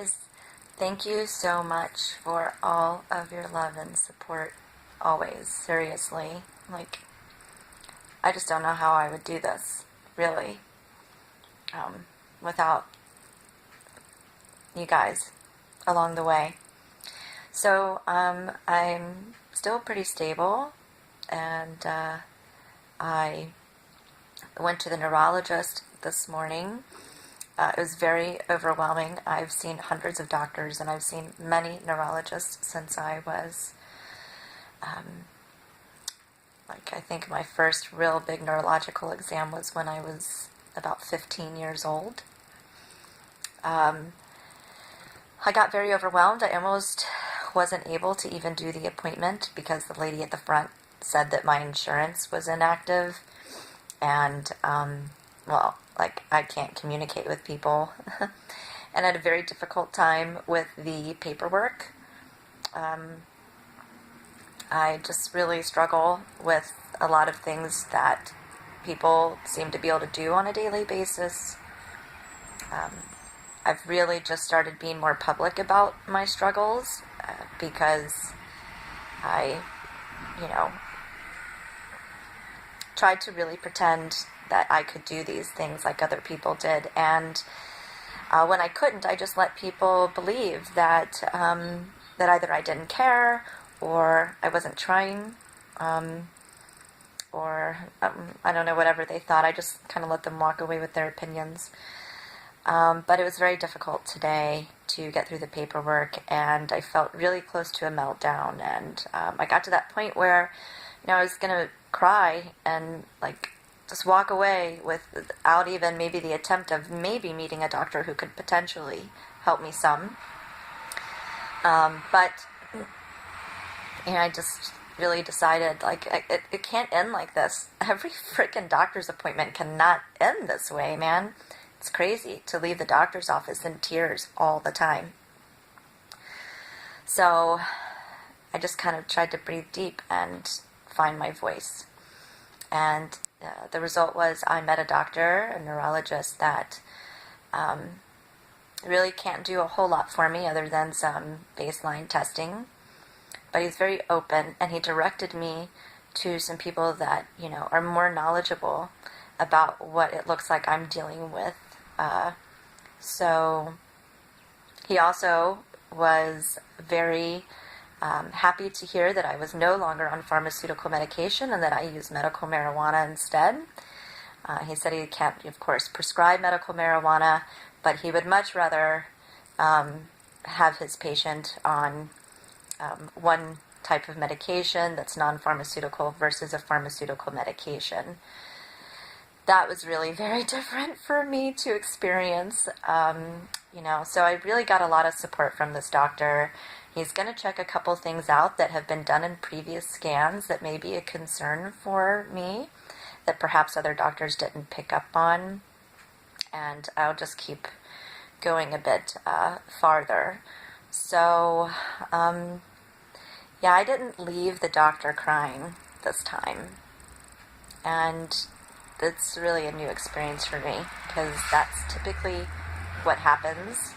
guys, thank you so much for all of your love and support always. Seriously. I just don't know how I would do this, really, without you guys along the way. So, I'm still pretty stable, and I went to the neurologist this morning. It was very overwhelming. I've seen hundreds of doctors, and I've seen many neurologists since I was, I think my first real big neurological exam was when I was about 15 years old. I got very overwhelmed. I almost wasn't able to even do the appointment because the lady at the front said that my insurance was inactive, and I can't communicate with people, and I had a very difficult time with the paperwork. I just really struggle with a lot of things that people seem to be able to do on a daily basis. I've really just started being more public about my struggles because I, tried to really pretend that I could do these things like other people did. And when I couldn't, I just let people believe that that either I didn't care, or I wasn't trying, or I don't know, whatever they thought. I just kind of let them walk away with their opinions. But it was very difficult today to get through the paperwork, and I felt really close to a meltdown. And I got to that point where, I was going to cry and just walk away without even maybe the attempt of maybe meeting a doctor who could potentially help me some. But I just really decided, it can't end like this. Every freaking doctor's appointment cannot end this way, man. It's crazy to leave the doctor's office in tears all the time. So I just kind of tried to breathe deep and find my voice. And the result was I met a doctor, a neurologist, that really can't do a whole lot for me other than some baseline testing. But he's very open, and he directed me to some people that, are more knowledgeable about what it looks like I'm dealing with. So he also was very happy to hear that I was no longer on pharmaceutical medication and that I use medical marijuana instead. He said he can't, of course, prescribe medical marijuana, but he would much rather have his patient on one type of medication that's non-pharmaceutical versus a pharmaceutical medication. That was really very different for me to experience, so I really got a lot of support from this doctor. He's going to check a couple things out that have been done in previous scans that may be a concern for me, that perhaps other doctors didn't pick up on, and I'll just keep going a bit farther. So, I didn't leave the doctor crying this time, and it's really a new experience for me, because that's typically what happens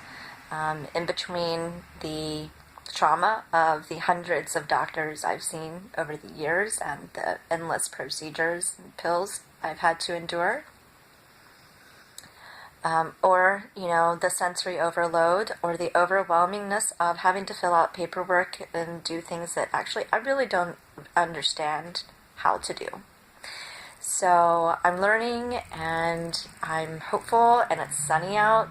in between the trauma of the hundreds of doctors I've seen over the years and the endless procedures and pills I've had to endure. Or the sensory overload, or the overwhelmingness of having to fill out paperwork and do things that actually I really don't understand how to do. So I'm learning, and I'm hopeful, and it's sunny out.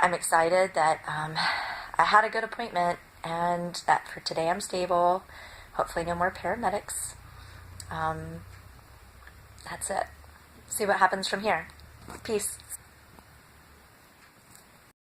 I'm excited that I had a good appointment, and that for today I'm stable. Hopefully no more paramedics. That's it. See what happens from here. Peace.